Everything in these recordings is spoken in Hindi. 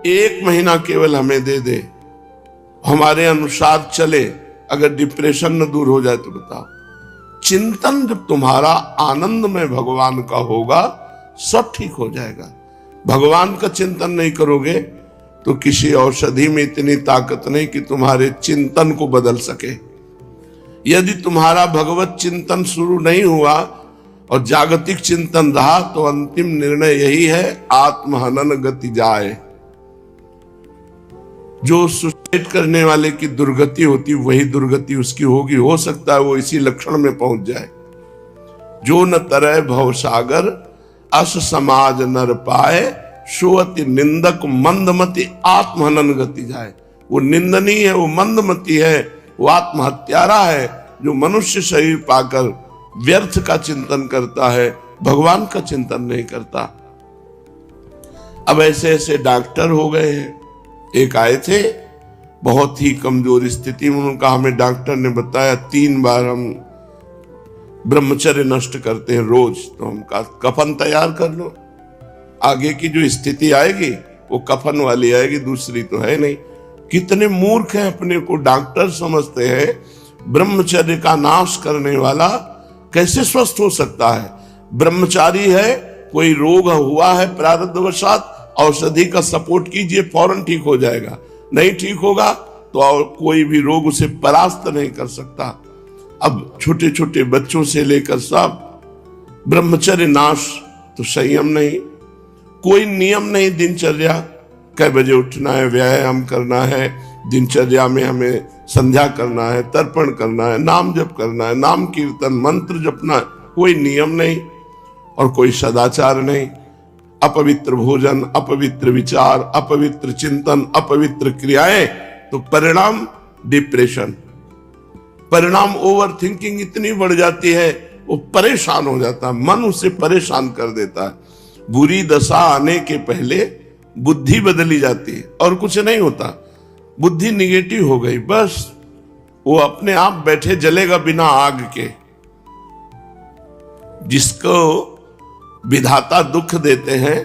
1 महीना केवल हमें दे दे, हमारे अनुसार चले, अगर डिप्रेशन न दूर हो जाए तो बताओ। चिंतन जब तुम्हारा आनंद में भगवान का होगा, सब ठीक हो जाएगा। भगवान का चिंतन नहीं करोगे तो किसी औषधि में इतनी ताकत नहीं कि तुम्हारे चिंतन को बदल सके। यदि तुम्हारा भगवत चिंतन शुरू नहीं हुआ और जागतिक चिंतन रहा तो अंतिम निर्णय यही है, आत्महनन गति जाए। जो सुसाइड करने वाले की दुर्गति होती वही दुर्गति उसकी होगी। हो सकता है वो इसी लक्षण में पहुंच जाए। जो न तरह भवसागर अस समाज नर पाए, सोअति निंदक मंदमति आत्महनन गति जाए। वो निंदनीय है, वो मंदमति है, वो आत्महत्यारा है जो मनुष्य शरीर पाकर व्यर्थ का चिंतन करता है, भगवान का चिंतन नहीं करता। अब ऐसे ऐसे डॉक्टर हो गए हैं। एक आए थे बहुत ही कमजोर स्थिति में, उनका हमें डॉक्टर ने बताया 3 बार हम ब्रह्मचर्य नष्ट करते हैं रोज, तो हम कफन तैयार कर लो, आगे की जो स्थिति आएगी वो कफन वाली आएगी, दूसरी तो है नहीं। कितने मूर्ख हैं, अपने को डॉक्टर समझते हैं। ब्रह्मचर्य का नाश करने वाला कैसे स्वस्थ हो सकता है? ब्रह्मचारी है, कोई रोग हुआ है प्रारब्धवशात, औषधि का सपोर्ट कीजिए, फौरन ठीक हो जाएगा। नहीं ठीक होगा तो कोई भी रोग उसे परास्त नहीं कर सकता। अब छोटे छोटे बच्चों से लेकर सब ब्रह्मचर्य नाश, तो संयम नहीं, कोई नियम नहीं। दिनचर्या कै बजे उठना है, व्यायाम करना है, दिनचर्या में हमें संध्या करना है, तर्पण करना है, नाम जप करना है, नाम कीर्तन मंत्र जपना है, कोई नियम नहीं और कोई सदाचार नहीं। अपवित्र भोजन, अपवित्र विचार, अपवित्र चिंतन, अपवित्र क्रियाएं, तो परिणाम डिप्रेशन, परिणाम ओवर थिंकिंग इतनी बढ़ जाती है, वो परेशान हो जाता है, मन उसे परेशान कर देता है। बुरी दशा आने के पहले बुद्धि बदली जाती है और कुछ नहीं होता। बुद्धि निगेटिव हो गई, बस वो अपने आप बैठे जलेगा बिना आग के। जिसको विधाता दुख देते हैं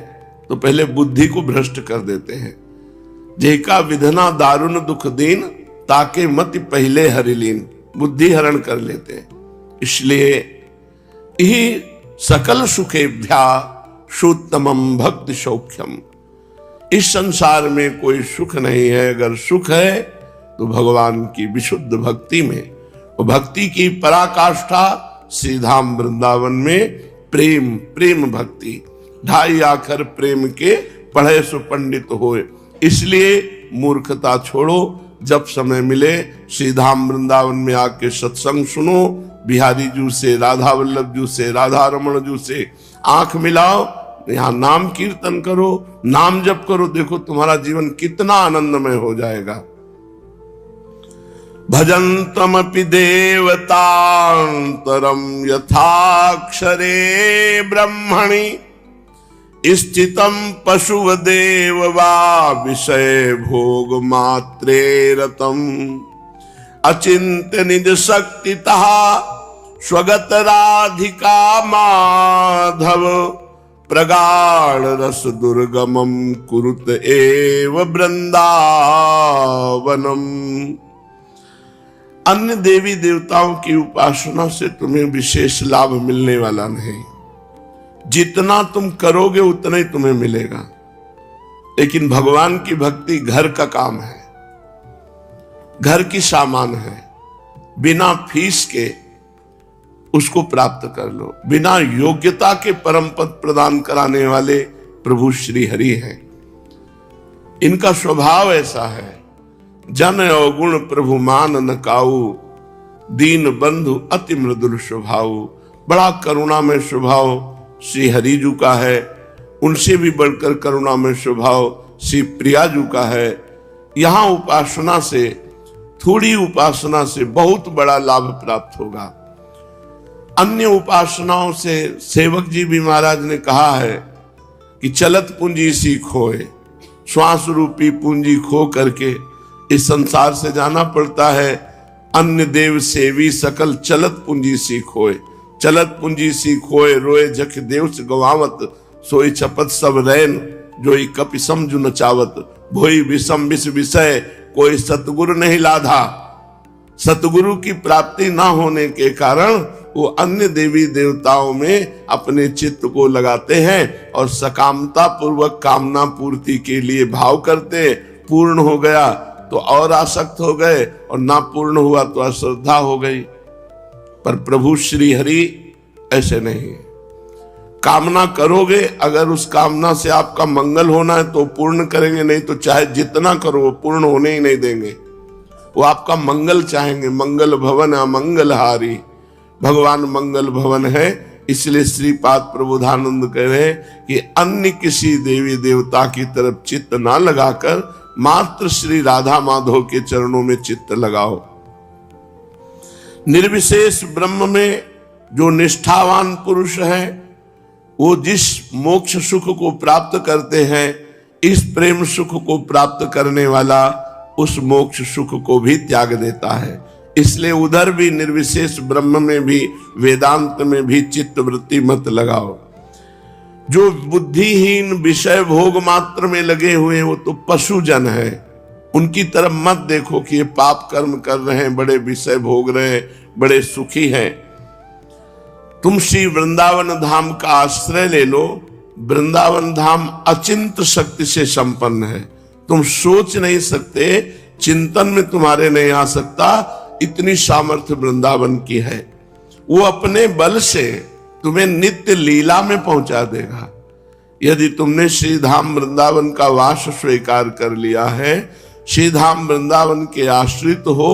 तो पहले बुद्धि को भ्रष्ट कर देते हैं। जेका विधना दारुण दुख दीन, ताके मति पहले हरिलीन, बुद्धि हरण कर लेते हैं। इसलिए ही सकल सुखेभ्या सुत्तमम भक्ति सौख्यम। इस संसार में कोई सुख नहीं है, अगर सुख है तो भगवान की विशुद्ध भक्ति में। वो भक्ति की पराकाष्ठा श्री धाम वृंदावन में प्रेम, प्रेम भक्ति। 2.5 आखर प्रेम के पढ़े सो पंडित होए। इसलिए मूर्खता छोड़ो, जब समय मिले श्री धाम वृंदावन में आके सत्संग सुनो, बिहारी जू से, राधा वल्लभ जू से, राधा रमण जू से आंख मिलाओ, यहाँ नाम कीर्तन करो, नाम जप करो, देखो तुम्हारा जीवन कितना आनंदमय हो जाएगा। भजन्तमपि देवतान्तरं यथाक्षरे ब्रह्मणि, स्थितं पशुवदेव वा विषय भोग मात्रे रतम्। अचिन्त्य निज शक्तितः स्वगत राधिका माधव, प्रगाढ़ रस दुर्गमं कुरुत एव वृंदावनम। अन्य देवी देवताओं की उपासना से तुम्हें विशेष लाभ मिलने वाला नहीं। जितना तुम करोगे उतना ही तुम्हें मिलेगा। लेकिन भगवान की भक्ति घर का काम है, घर की सामान है। बिना फीस के उसको प्राप्त कर लो। बिना योग्यता के परम पद प्रदान कराने वाले प्रभु श्री हरि हैं। इनका स्वभाव ऐसा है, जन अवगुण प्रभु मान न काऊ, दीन बंधु अति मृदुल स्वभाव। बड़ा करुणा में स्वभाव श्री हरिजू का है। उनसे भी बढ़कर करुणा में स्वभाव श्री प्रियाजू का है। यहाँ उपासना से, थोड़ी उपासना से बहुत बड़ा लाभ प्राप्त होगा। अन्य उपासनाओं से सेवक जी भी महाराज ने कहा है कि चलत पूंजी सी खोए, श्वास रूपी पूंजी खो करके इस संसार से जाना पड़ता है। अन्य देव सेवी सकल चलत पूंजी सी खोए, चलत पूंजी सी खोए, रोए जख देव से गवावत, सोई चपत सब रैन। जो कपिसम जु नचावत, भोई विषम विष विषय कोई सतगुरु नहीं लाधा। सतगुरु की प्राप्ति ना होने के कारण वो अन्य देवी देवताओं में अपने चित्त को लगाते हैं और सकामता पूर्वक कामना पूर्ति के लिए भाव करते। पूर्ण हो गया तो और आसक्त हो गए और ना पूर्ण हुआ तो अश्रद्धा हो गई। पर प्रभु श्री हरि ऐसे नहीं। कामना करोगे, अगर उस कामना से आपका मंगल होना है तो पूर्ण करेंगे, नहीं तो चाहे जितना करो वो पूर्ण होने ही नहीं देंगे। वो आपका मंगल चाहेंगे। मंगल भवन अमंगल हारी, भगवान मंगल भवन है। इसलिए श्रीपाद प्रबोधानंद कह रहे हैं कि अन्य किसी देवी देवता की तरफ चित्त ना लगाकर मात्र श्री राधा माधव के चरणों में चित्त लगाओ। निर्विशेष ब्रह्म में जो निष्ठावान पुरुष है वो जिस मोक्ष सुख को प्राप्त करते हैं, इस प्रेम सुख को प्राप्त करने वाला उस मोक्ष सुख को भी त्याग देता है। इसलिए उधर भी निर्विशेष ब्रह्म में भी, वेदांत में भी चित्त वृत्ति मत लगाओ। जो बुद्धिहीन विषय भोग मात्र में लगे हुए वो तो पशु जन है। उनकी तरफ मत देखो कि ये पाप कर्म कर रहे हैं, बड़े विषय भोग रहे हैं, बड़े सुखी हैं। तुम श्री वृंदावन धाम का आश्रय ले लो। वृंदावन धाम अचिंत शक्ति से संपन्न है। तुम सोच नहीं सकते, चिंतन में तुम्हारे नहीं आ सकता, इतनी सामर्थ्य वृंदावन की है। वो अपने बल से तुम्हें नित्य लीला में पहुंचा देगा। यदि तुमने श्री धाम वृंदावन का वास स्वीकार कर लिया है, श्री धाम वृंदावन के आश्रित हो,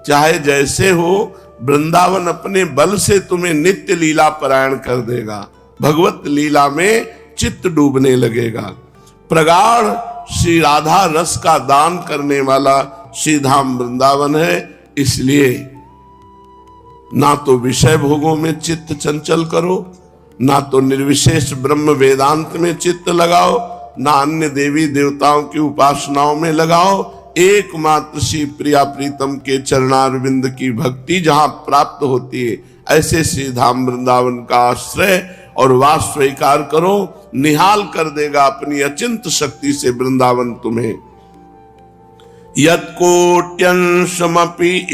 चाहे जैसे हो, वृंदावन अपने बल से तुम्हें नित्य लीला परायण कर देगा। भगवत लीला में चित्त डूबने लगेगा। प्रगाढ़ श्री राधा रस का दान करने वाला श्री धाम वृंदावन है। इसलिए ना तो विषय भोगों में चित्त चंचल करो, ना तो निर्विशेष ब्रह्म वेदांत में चित्त लगाओ, ना अन्य देवी देवताओं की उपासनाओं में लगाओ। एकमात्र श्री प्रिया प्रीतम के चरणारविंद की भक्ति जहां प्राप्त होती है, ऐसे श्री धाम वृंदावन का आश्रय और वास स्वीकार करो। निहाल कर देगा अपनी अचिंत शक्ति से वृंदावन तुम्हें। यत्कोट्यंशमपि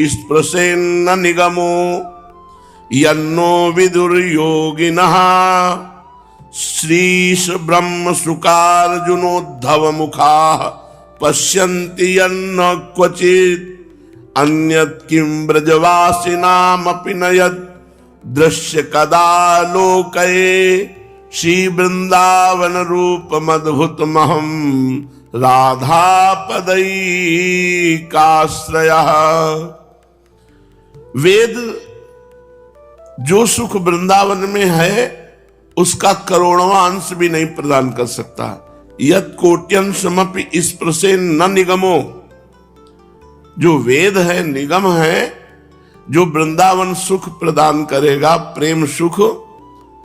स्पृशेन्न निगमो यन्नो विदुर्योगिनः श्रीश ब्रह्म सुकार्जुनोद्धव मुखाः पश्यन्ति यन्न क्वचित् अन्यत् किं ब्रजवासिनामपि न यत् दृश्य कदा लोकये श्री वृंदावन रूपमद्भुतमहं राधापदैकाश्रयः। वेद जो सुख वृंदावन में है उसका करोड़वां अंश भी नहीं प्रदान कर सकता। यत् कोट्यंशमपि स्पृशेन न निगमो, जो वेद है, निगम है, जो वृंदावन सुख प्रदान करेगा, प्रेम सुख,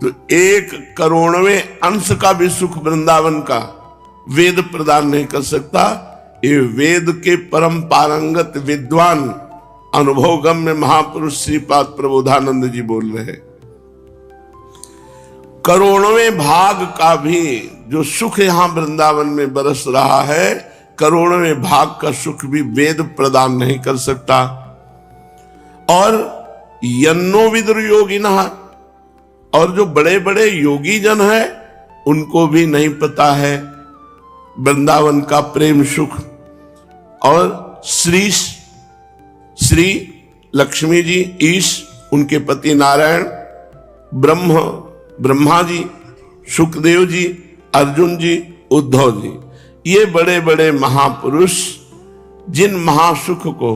तो 1 करोड़वें अंश का भी सुख वृंदावन का वेद प्रदान नहीं कर सकता। ये वेद के परम पारंगत विद्वान अनुभवगम्य महापुरुष श्रीपाद प्रबोधानंद जी बोल रहे हैं। करोड़वें भाग का भी जो सुख यहां वृंदावन में बरस रहा है, करोड़वें भाग का सुख भी वेद प्रदान नहीं कर सकता। और यन्नो विदुर योगिनः, और जो बड़े बड़े योगी जन हैं उनको भी नहीं पता है वृंदावन का प्रेम सुख। और श्री लक्ष्मी जी, ईश, उनके पति नारायण, ब्रह्मा जी, सुखदेव जी, अर्जुन जी, उद्धव जी, ये बड़े बड़े महापुरुष जिन महासुख को,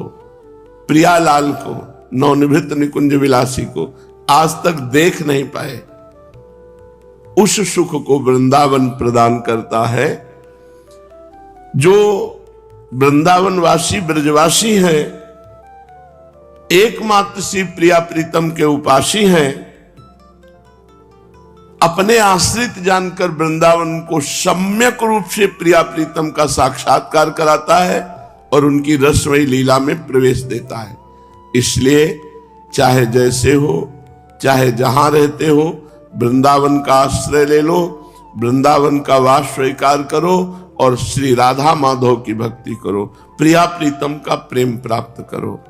प्रियालाल को, नवनिवृत्त निकुंज विलासी को आज तक देख नहीं पाए, उस सुख को वृंदावन प्रदान करता है। जो वृंदावनवासी ब्रजवासी हैं, एकमात्र श्री प्रिया प्रीतम के उपासी हैं, अपने आश्रित जानकर वृंदावन को सम्यक रूप से प्रिया प्रीतम का साक्षात्कार कराता है और उनकी रसमयी लीला में प्रवेश देता है। इसलिए चाहे जैसे हो, चाहे जहां रहते हो, वृंदावन का आश्रय ले लो। वृंदावन का वास स्वीकार करो और श्री राधा माधव की भक्ति करो, प्रिया प्रीतम का प्रेम प्राप्त करो।